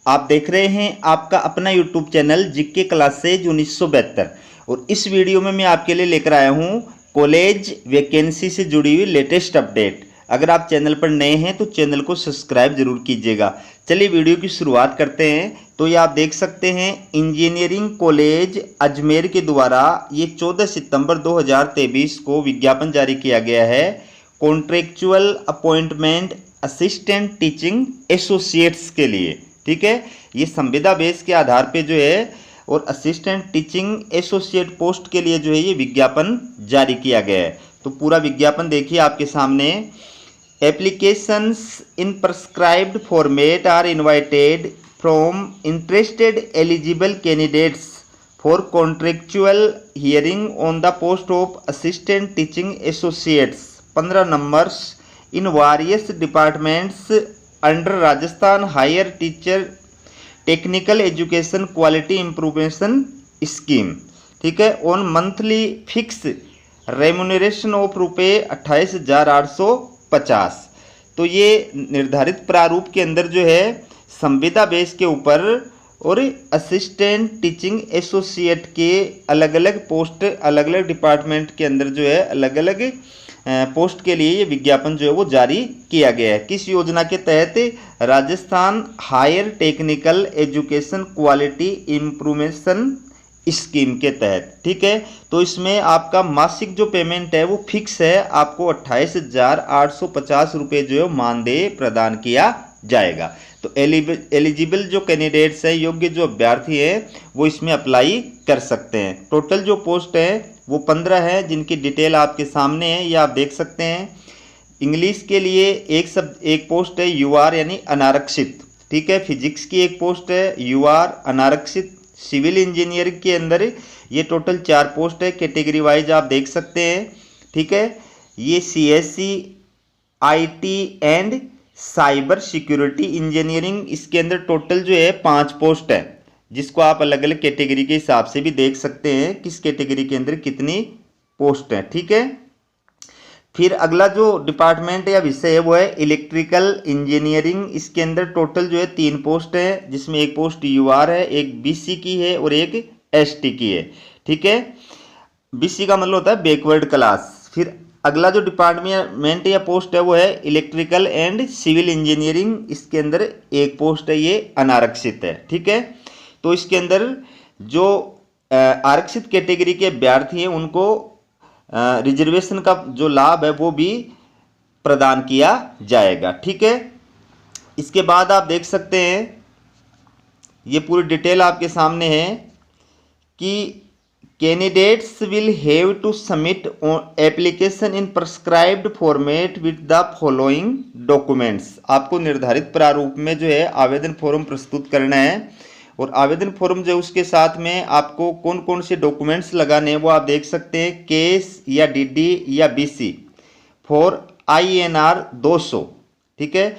आप देख रहे हैं आपका अपना यूट्यूब चैनल जीके क्लासेज 1972 और इस वीडियो में मैं आपके लिए लेकर आया हूं कॉलेज वैकेंसी से जुड़ी हुई लेटेस्ट अपडेट। अगर आप चैनल पर नए हैं तो चैनल को सब्सक्राइब जरूर कीजिएगा। चलिए वीडियो की शुरुआत करते हैं। तो ये आप देख सकते हैं इंजीनियरिंग कॉलेज अजमेर के द्वारा ये 14 सितंबर 2023 को विज्ञापन जारी किया गया है। Contractual appointment assistant teaching associates के लिए, ठीक है। ये संविदा बेस के आधार पे जो है और असिस्टेंट टीचिंग एसोसिएट पोस्ट के लिए जो है ये विज्ञापन जारी किया गया है। तो पूरा विज्ञापन देखिए आपके सामने। Applications in prescribed format are invited from interested eligible candidates for contractual hiring on the post of assistant teaching associates 15 numbers in various departments under Rajasthan higher teacher technical education quality improvement scheme, ठीक है। On monthly fix remuneration of ₹28,850। तो ये निर्धारित प्रारूप के अंदर जो है संविदा बेस के ऊपर और असिस्टेंट टीचिंग एसोसिएट के अलग अलग पोस्ट अलग अलग डिपार्टमेंट के अंदर जो है अलग अलग पोस्ट के लिए ये विज्ञापन जो है वो जारी किया गया है। किस योजना के तहत? Rajasthan higher technical education quality improvement scheme के तहत, ठीक है। तो इसमें आपका मासिक जो पेमेंट है वो फिक्स है, आपको 28,850 रुपये जो है मानदेय प्रदान किया जाएगा। तो एलिजिबल जो कैंडिडेट्स हैं, योग्य जो अभ्यर्थी हैं, वो इसमें अप्लाई कर सकते हैं। टोटल जो पोस्ट है वो 15 है, जिनकी डिटेल आपके सामने है, ये आप देख सकते हैं। इंग्लिश के लिए एक पोस्ट है यूआर यानी अनारक्षित, ठीक है। फिजिक्स की एक पोस्ट है यूआर अनारक्षित। सिविल इंजीनियरिंग के अंदर ये टोटल 4 पोस्ट है, कैटेगरी वाइज आप देख सकते हैं, ठीक है। ये CSC IT and cyber security engineering, इसके अंदर टोटल जो है 5 पोस्ट है, जिसको आप अलग अलग कैटेगरी के हिसाब से भी देख सकते हैं किस कैटेगरी के अंदर कितनी पोस्ट है, ठीक है। फिर अगला जो डिपार्टमेंट या विषय है वो है इलेक्ट्रिकल इंजीनियरिंग। इसके अंदर टोटल जो है 3 पोस्ट है, जिसमें एक पोस्ट यूआर है, एक बीसी की है और एक एसटी की है, ठीक है। बीसी का मतलब होता है बैकवर्ड क्लास। फिर अगला जो डिपार्टमेंट या पोस्ट है वो है इलेक्ट्रिकल एंड सिविल इंजीनियरिंग। इसके अंदर एक पोस्ट है, ये अनारक्षित है, ठीक है। तो इसके अंदर जो आरक्षित कैटेगरी के अभ्यर्थी हैं उनको रिजर्वेशन का जो लाभ है वो भी प्रदान किया जाएगा, ठीक है। इसके बाद आप देख सकते हैं ये पूरी डिटेल आपके सामने है कि candidates will have to submit application in prescribed format with the following documents. आपको निर्धारित प्रारूप में जो है आवेदन फॉर्म प्रस्तुत करना है और आवेदन फॉर्म जो उसके साथ में आपको कौन कौन से डॉक्यूमेंट्स लगाने हैं वो आप देख सकते हैं। केस या डीडी या बीसी फॉर INR 200, ठीक है।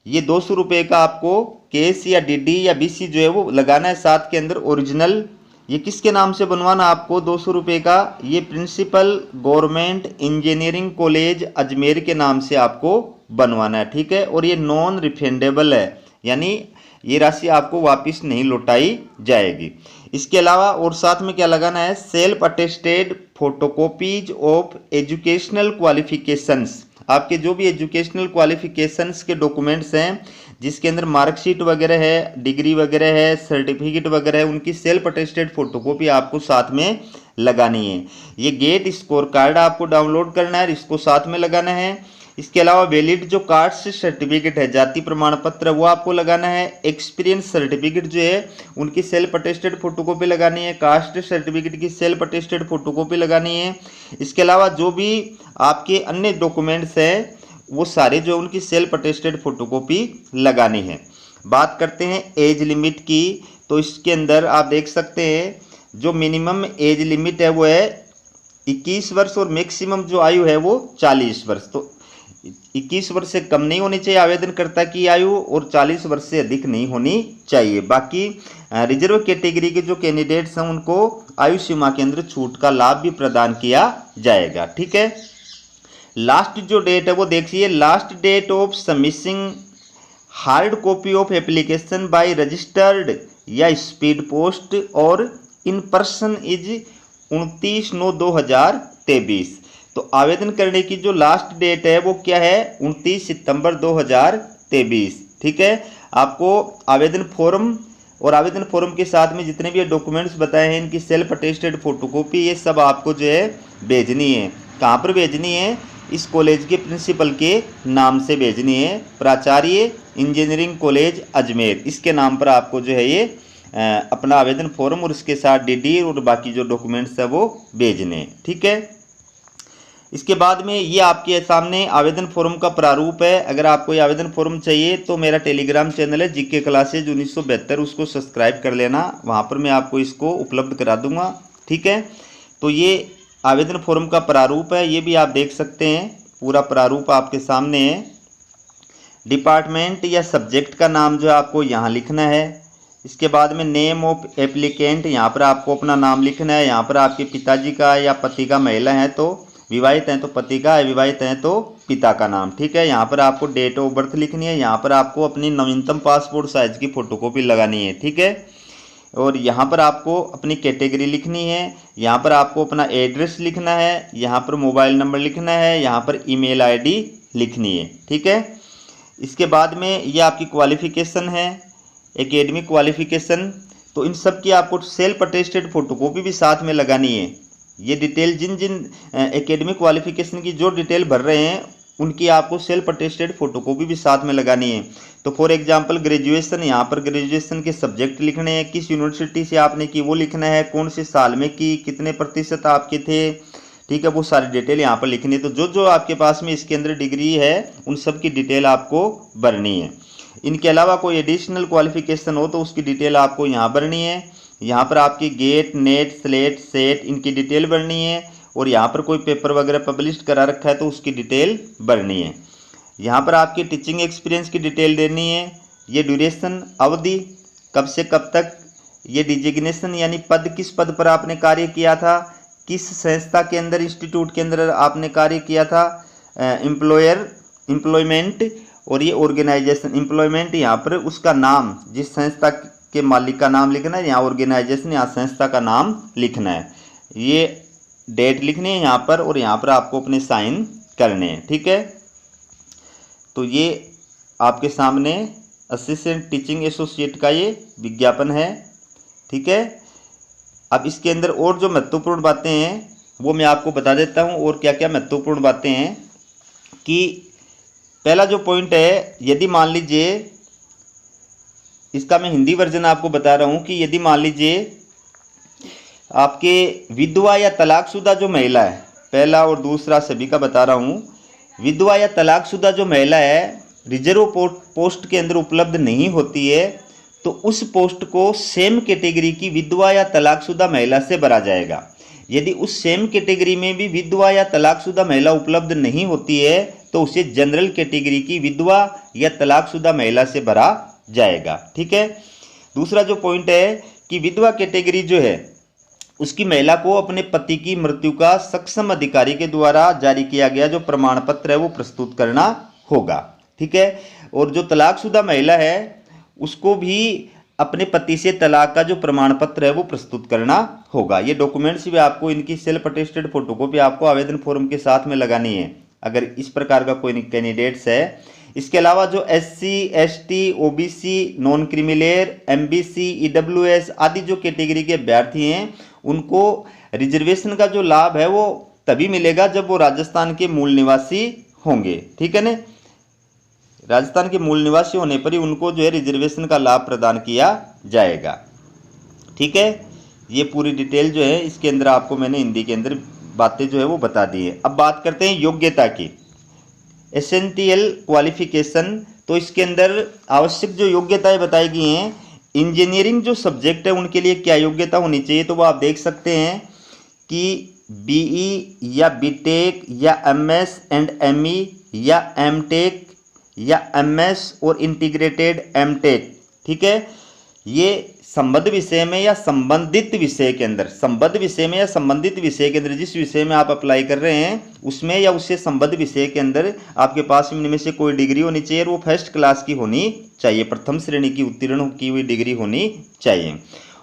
ये 200 रुपये का आपको केस या डीडी या बीसी जो है वो लगाना है। साथ के अंदर ओरिजिनल, ये किसके नाम से बनवाना आपको 200 रुपये का? ये principal government engineering college Ajmer के नाम से आपको बनवाना है, ठीक है। और ये नॉन रिफंडेबल है, यानी ये राशि आपको वापस नहीं लौटाई जाएगी। इसके अलावा और साथ में क्या लगाना है? Self attested photocopies of educational qualifications. आपके जो भी एजुकेशनल क्वालिफिकेशंस के डॉक्यूमेंट्स हैं, जिसके अंदर मार्कशीट वगैरह है, डिग्री वगैरह है, सर्टिफिकेट वगैरह है, उनकी सेल्फ अटेस्टेड फोटोकॉपी आपको साथ में लगानी है। ये गेट स्कोर कार्ड आपको डाउनलोड करना है, इसको साथ में लगाना है। इसके अलावा वैलिड जो कास्ट सर्टिफिकेट है, जाति प्रमाण पत्र, वो आपको लगाना है। एक्सपीरियंस सर्टिफिकेट जो है उनकी सेल्फ अटेस्टेड फोटोकॉपी लगानी है। कास्ट सर्टिफिकेट की सेल्फ अटेस्टेड फोटोकॉपी लगानी है। इसके अलावा जो भी आपके अन्य डॉक्यूमेंट्स हैं वो सारे जो उनकी सेल्फ अटेस्टेड फोटोकॉपी लगानी है। बात करते हैं एज लिमिट की, तो इसके अंदर आप देख सकते हैं जो मिनिमम एज लिमिट है वो है 21 वर्ष और मैक्सिमम जो आयु है वो 40 वर्ष। तो 21 वर्ष से कम नहीं होनी चाहिए आवेदनकर्ता की आयु और 40 वर्ष से अधिक नहीं होनी चाहिए। बाकी रिजर्व कैटेगरी के जो कैंडिडेट्स हैं उनको आयु सीमा के अंदर छूट का लाभ भी प्रदान किया जाएगा, ठीक है। लास्ट जो डेट है वो देखिए, last date of submission hard copy of application by registered या स्पीड पोस्ट और इन पर्सन इज 29/9/2023। तो आवेदन करने की जो लास्ट डेट है वो क्या है, 29 सितंबर 2023। ठीक है, आपको आवेदन फॉर्म और आवेदन फॉर्म के साथ में जितने भी डॉक्यूमेंट्स बताए हैं इनकी सेल्फ अटेस्टेड फोटोकॉपी ये सब आपको जो है भेजनी है। कहाँ पर भेजनी है, इस कॉलेज के प्रिंसिपल के नाम से भेजनी है, प्राचार्य इंजीनियरिंग कॉलेज अजमेर, इसके नाम पर आपको जो है ये अपना आवेदन फॉर्म और उसके साथ डीडी और बाकी जो डॉक्यूमेंट्स है वो भेजने। ठीक है, इसके बाद में ये आपके सामने आवेदन फॉर्म का प्रारूप है। अगर आपको ये आवेदन फॉर्म चाहिए तो मेरा टेलीग्राम चैनल है जीके क्लासेज 1972, उसको सब्सक्राइब कर लेना, वहाँ पर मैं आपको इसको उपलब्ध करा दूंगा। ठीक है, तो ये आवेदन फॉर्म का प्रारूप है, ये भी आप देख सकते हैं, पूरा प्रारूप आपके सामने है। डिपार्टमेंट या सब्जेक्ट का नाम जो है आपको यहाँ लिखना है। इसके बाद में नेम ऑफ एप्लीकेंट, यहाँ पर आपको अपना नाम लिखना है। यहाँ पर आपके पिताजी का या पति का, महिला है तो विवाहित हैं तो पति का, अविवाहित हैं तो पिता का नाम। ठीक है, यहाँ पर आपको डेट ऑफ बर्थ लिखनी है। यहाँ पर आपको अपनी नवीनतम पासपोर्ट साइज की फोटोकॉपी लगानी है। ठीक है, और यहाँ पर आपको अपनी कैटेगरी लिखनी है। यहाँ पर आपको अपना एड्रेस लिखना है, यहाँ पर मोबाइल नंबर लिखना है, यहाँ पर ईमेल आईडी लिखनी है। ठीक है, इसके बाद में ये आपकी क्वालिफिकेशन है, एकेडमिक क्वालिफिकेशन, तो इन सब की आपको सेल्फ अटेस्टेड फोटोकॉपी भी साथ में लगानी है। ये डिटेल जिन एकेडमिक क्वालिफिकेशन की जो डिटेल भर रहे हैं उनकी आपको सेल्फ अटेस्टेड फोटोकॉपी भी साथ में लगानी है। तो फॉर एग्जांपल ग्रेजुएशन, यहाँ पर ग्रेजुएशन के सब्जेक्ट लिखने हैं, किस यूनिवर्सिटी से आपने की वो लिखना है, कौन से साल में की, कितने प्रतिशत आपके थे। ठीक है, वो सारी डिटेल यहाँ पर लिखनी है। तो जो जो आपके पास में इसके अंदर डिग्री है उन सब की डिटेल आपको भरनी है। इनके अलावा कोई एडिशनल क्वालिफिकेशन हो तो उसकी डिटेल आपको यहाँ भरनी है। यहाँ पर आपकी गेट, नेट, स्लेट, सेट, इनकी डिटेल भरनी है। और यहाँ पर कोई पेपर वगैरह पब्लिश करा रखा है तो उसकी डिटेल भरनी है। यहाँ पर आपकी टीचिंग एक्सपीरियंस की डिटेल देनी है। ये ड्यूरेशन, अवधि, कब से कब तक, ये डिजिग्नेशन यानी पद, किस पद पर आपने कार्य किया था, किस संस्था के अंदर, इंस्टीट्यूट के अंदर आपने कार्य किया था, एम्प्लॉयमेंट, और ये ऑर्गेनाइजेशन, एम्प्लॉयमेंट यहाँ पर उसका नाम, जिस संस्था के मालिक का नाम लिखना है, यहाँ ऑर्गेनाइजेशन, यहाँ संस्था का नाम लिखना है। ये डेट लिखनी है यहाँ पर, और यहाँ पर आपको अपने साइन करने हैं। ठीक है, तो ये आपके सामने असिस्टेंट टीचिंग एसोसिएट का ये विज्ञापन है। ठीक है, अब इसके अंदर और जो महत्वपूर्ण बातें हैं वो मैं आपको बता देता हूँ। और क्या क्या महत्वपूर्ण बातें हैं कि पहला जो पॉइंट है, यदि मान लीजिए, इसका मैं हिंदी वर्जन आपको बता रहा हूँ कि यदि मान लीजिए आपके विधवा या तलाकशुदा जो महिला है, पहला और दूसरा सभी का बता रहा हूँ, विधवा या तलाकशुदा जो महिला है रिजर्व पोस्ट के अंदर उपलब्ध नहीं होती है तो उस पोस्ट को सेम कैटेगरी की विधवा या तलाकशुदा महिला से भरा जाएगा। यदि उस सेम कैटेगरी में भी विधवा या तलाकशुदा महिला उपलब्ध नहीं होती है तो उसे जनरल कैटेगरी की विधवा या तलाकशुदा महिला से भरा जाएगा। ठीक है, दूसरा जो पॉइंट है कि विधवा कैटेगरी जो है उसकी महिला को अपने पति की मृत्यु का सक्षम अधिकारी के द्वारा जारी किया गया जो प्रमाण पत्र है वो प्रस्तुत करना होगा। ठीक है, और जो तलाकशुदा महिला है उसको भी अपने पति से तलाक का जो प्रमाण पत्र है वो प्रस्तुत करना होगा। ये डॉक्यूमेंट्स भी आपको, इनकी सेल्फ अटेस्टेड फोटोकॉपी आपको आवेदन फॉर्म के साथ में लगानी है अगर इस प्रकार का कोई कैंडिडेट्स है। इसके अलावा जो SC, ST, OBC, non creamy layer, MBC, EWS आदि जो कैटेगरी के अभ्यर्थी हैं उनको रिजर्वेशन का जो लाभ है वो तभी मिलेगा जब वो राजस्थान के मूल निवासी होंगे। ठीक है ना, राजस्थान के मूल निवासी होने पर ही उनको जो है रिजर्वेशन का लाभ प्रदान किया जाएगा। ठीक है, ये पूरी डिटेल जो है इसके अंदर आपको मैंने हिंदी के अंदर बातें जो है वो बता दी है। अब बात करते हैं योग्यता की, एसेंशियल क्वालिफिकेशन। तो इसके अंदर आवश्यक जो योग्यताएं बताई गई हैं, इंजीनियरिंग जो सब्जेक्ट है उनके लिए क्या योग्यता होनी चाहिए, तो वो आप देख सकते हैं कि BE या BTech या MS एंड ME या MTech या MS और इंटीग्रेटेड MTech। ठीक है, ये संबद्ध विषय में या संबंधित विषय के अंदर, संबद्ध विषय में या संबंधित विषय के अंदर जिस विषय में आप अप्लाई कर रहे हैं उसमें या उससे संबद्ध विषय के अंदर आपके पास इनमें से कोई डिग्री होनी चाहिए और वो फर्स्ट क्लास की होनी चाहिए, प्रथम श्रेणी की उत्तीर्ण की हुई डिग्री होनी चाहिए।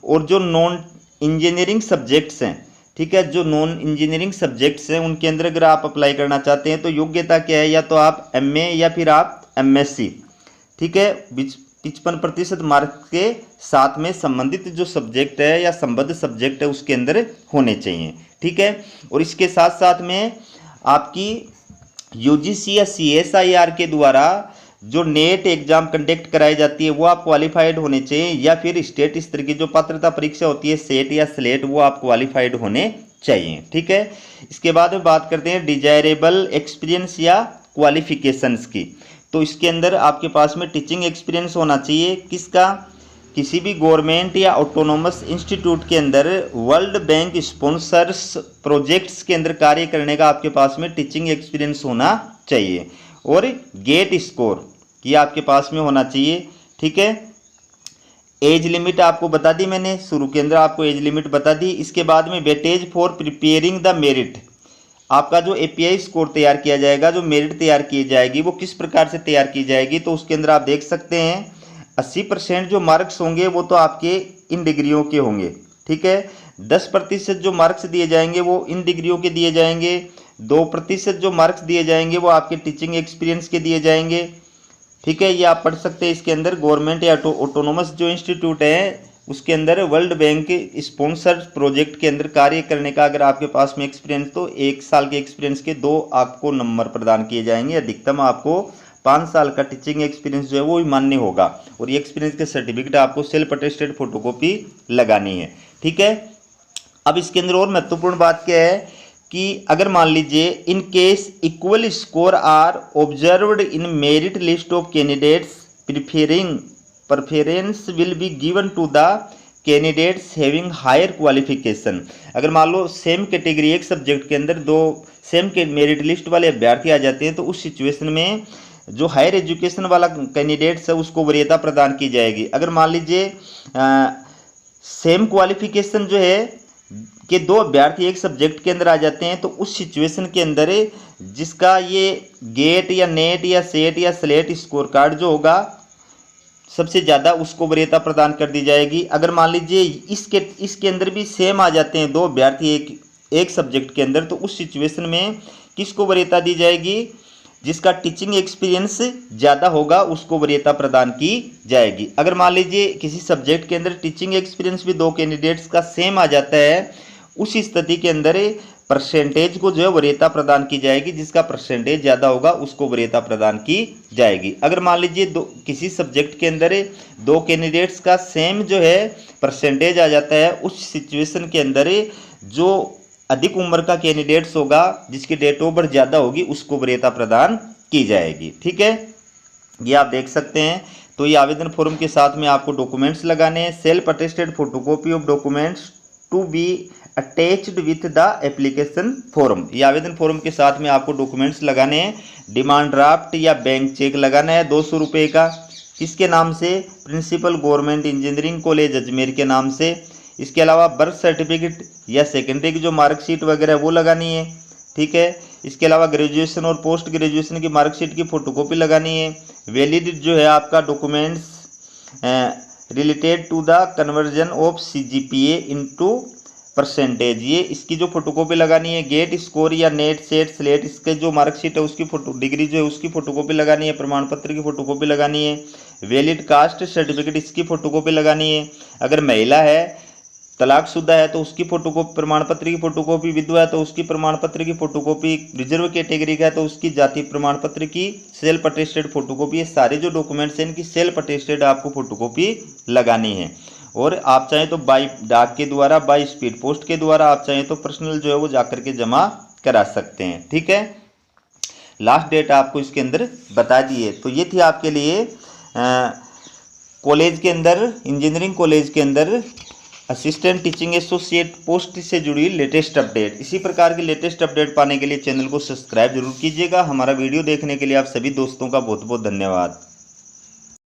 और जो नॉन इंजीनियरिंग सब्जेक्ट्स हैं, ठीक है, जो नॉन इंजीनियरिंग सब्जेक्ट्स हैं उनके अंदर अगर आप अप्लाई करना चाहते हैं तो योग्यता क्या है, या तो आप MA या फिर आप MSc, ठीक है, 55% मार्क्स के साथ में संबंधित जो सब्जेक्ट है या संबद्ध सब्जेक्ट है उसके अंदर होने चाहिए, ठीक है। और इसके साथ साथ में आपकी UGC या CSIR के द्वारा जो नेट एग्जाम कंडक्ट कराई जाती है वो आप क्वालिफाइड होने चाहिए, या फिर स्टेट स्तर की जो पात्रता परीक्षा होती है सेट या स्लेट वो आप क्वालिफाइड होने चाहिए, ठीक है। इसके बाद में बात करते हैं डिजायरेबल एक्सपीरियंस या क्वालिफिकेशंस की। तो इसके अंदर आपके पास में टीचिंग एक्सपीरियंस होना चाहिए, किसका, किसी भी गवर्नमेंट या ऑटोनोमस इंस्टीट्यूट के अंदर वर्ल्ड बैंक स्पॉन्सर्स प्रोजेक्ट्स के अंदर कार्य करने का आपके पास में टीचिंग एक्सपीरियंस होना चाहिए। और गेट स्कोर ये आपके पास में होना चाहिए, ठीक है। एज लिमिट आपको बता दी मैंने, शुरू के अंदर आपको एज लिमिट बता दी। इसके बाद में weightage for preparing the merit, आपका जो API स्कोर तैयार किया जाएगा, जो मेरिट तैयार की जाएगी वो किस प्रकार से तैयार की जाएगी, तो उसके अंदर आप देख सकते हैं 80% जो मार्क्स होंगे वो तो आपके इन डिग्रियों के होंगे, ठीक है। 10% जो मार्क्स दिए जाएंगे वो इन डिग्रियों के दिए जाएंगे। 2% जो मार्क्स दिए जाएंगे वो आपके टीचिंग एक्सपीरियंस के दिए जाएंगे, ठीक है। ये आप पढ़ सकते हैं। इसके अंदर गवर्नमेंट या ऑटोनोमस जो इंस्टीट्यूट है उसके अंदर वर्ल्ड बैंक स्पॉन्सर प्रोजेक्ट के अंदर कार्य करने का अगर आपके पास में एक्सपीरियंस, तो 1 साल के एक्सपीरियंस के 2 आपको नंबर प्रदान किए जाएंगे। अधिकतम आपको 5 साल का टीचिंग एक्सपीरियंस जो है वो मान्य होगा। और ये एक्सपीरियंस के सर्टिफिकेट आपको सेल्फ अटेस्टेड फोटोकॉपी लगानी है, ठीक है। अब इसके अंदर और महत्वपूर्ण बात क्या है कि अगर मान लीजिए in case equal score are observed in merit list of candidates preference will be given to the candidates having higher qualification. अगर मान लो सेम कैटेगरी एक सब्जेक्ट के अंदर 2 सेम के मेरिट लिस्ट वाले अभ्यर्थी आ जाते हैं तो उस सिचुएशन में जो हायर एजुकेशन वाला कैंडिडेट्स है उसको वरीयता प्रदान की जाएगी। अगर मान लीजिए सेम क्वालिफिकेशन जो है कि 2 अभ्यर्थी एक सब्जेक्ट के अंदर आ जाते हैं तो उस सिचुएशन के अंदर जिसका ये गेट या नेट या सेट या स्लेट स्कोर कार्ड जो होगा सबसे ज़्यादा उसको वरीयता प्रदान कर दी जाएगी। अगर मान लीजिए इसके अंदर भी सेम आ जाते हैं 2 अभ्यर्थी एक सब्जेक्ट के अंदर, तो उस सिचुएशन में किसको वरीयता दी जाएगी, जिसका टीचिंग एक्सपीरियंस ज़्यादा होगा उसको वरीयता प्रदान की जाएगी। अगर मान लीजिए किसी सब्जेक्ट के अंदर टीचिंग एक्सपीरियंस भी 2 कैंडिडेट्स का सेम आ जाता है, उस स्थिति के अंदर परसेंटेज को जो है वरीयता प्रदान की जाएगी, जिसका परसेंटेज ज़्यादा होगा उसको वरीयता प्रदान की जाएगी। अगर मान लीजिए किसी सब्जेक्ट के अंदर 2 कैंडिडेट्स का सेम जो है परसेंटेज आ जाता है, उस सिचुएशन के अंदर जो अधिक उम्र का कैंडिडेट्स होगा जिसकी डेट ऑफ बर्थ ज़्यादा होगी उसको वरीयता प्रदान की जाएगी, ठीक है। ये आप देख सकते हैं। तो ये आवेदन फॉर्म के साथ में आपको डॉक्यूमेंट्स लगाने हैं। Self attested photocopy of documents to be attached with the application form. ये आवेदन फॉर्म के साथ में आपको डॉक्यूमेंट्स लगाने हैं। डिमांड ड्राफ्ट या बैंक चेक लगाना है 200 रुपये का। किसके नाम से, principal government engineering college Ajmer के नाम से। इसके अलावा बर्थ सर्टिफिकेट या सेकेंडरी की जो मार्कशीट वगैरह वो लगानी है, ठीक है। इसके अलावा ग्रेजुएशन और पोस्ट ग्रेजुएशन की मार्कशीट की फ़ोटोकॉपी लगानी है। वैलिड जो है आपका documents related to the conversion of CGPA into percentage, ये इसकी जो फोटोकॉपी लगानी है। गेट स्कोर या नेट सेट स्लेट इसके जो मार्कशीट है उसकी फोटो डिग्री जो है उसकी फोटोकॉपी लगानी है। प्रमाण पत्र की फोटोकॉपी लगानी है। वैलिड कास्ट सर्टिफिकेट इसकी फोटोकॉपी लगानी है। अगर महिला है, तलाकशुदा है तो उसकी फोटोकॉपी, प्रमाण पत्र की फोटोकॉपी, विधवा है तो उसकी प्रमाण पत्र की फोटोकॉपी, रिजर्व कैटेगरी का है तो उसकी जाति प्रमाण पत्र की सेल्फ अटेस्टेड फोटोकॉपी। ये सारे जो डॉक्यूमेंट्स हैं इनकी सेल्फ अटेस्टेड आपको फोटोकॉपी लगानी है। और आप चाहें तो बाई डाक के द्वारा, बाई स्पीड पोस्ट के द्वारा, आप चाहें तो पर्सनल जो है वो जाकर के जमा करा सकते हैं, ठीक है। लास्ट डेट आपको इसके अंदर बता दी है। तो ये थी आपके लिए कॉलेज के अंदर, इंजीनियरिंग कॉलेज के अंदर असिस्टेंट टीचिंग एसोसिएट पोस्ट से जुड़ी लेटेस्ट अपडेट। इसी प्रकार की लेटेस्ट अपडेट पाने के लिए चैनल को सब्सक्राइब जरूर कीजिएगा। हमारा वीडियो देखने के लिए आप सभी दोस्तों का बहुत बहुत धन्यवाद।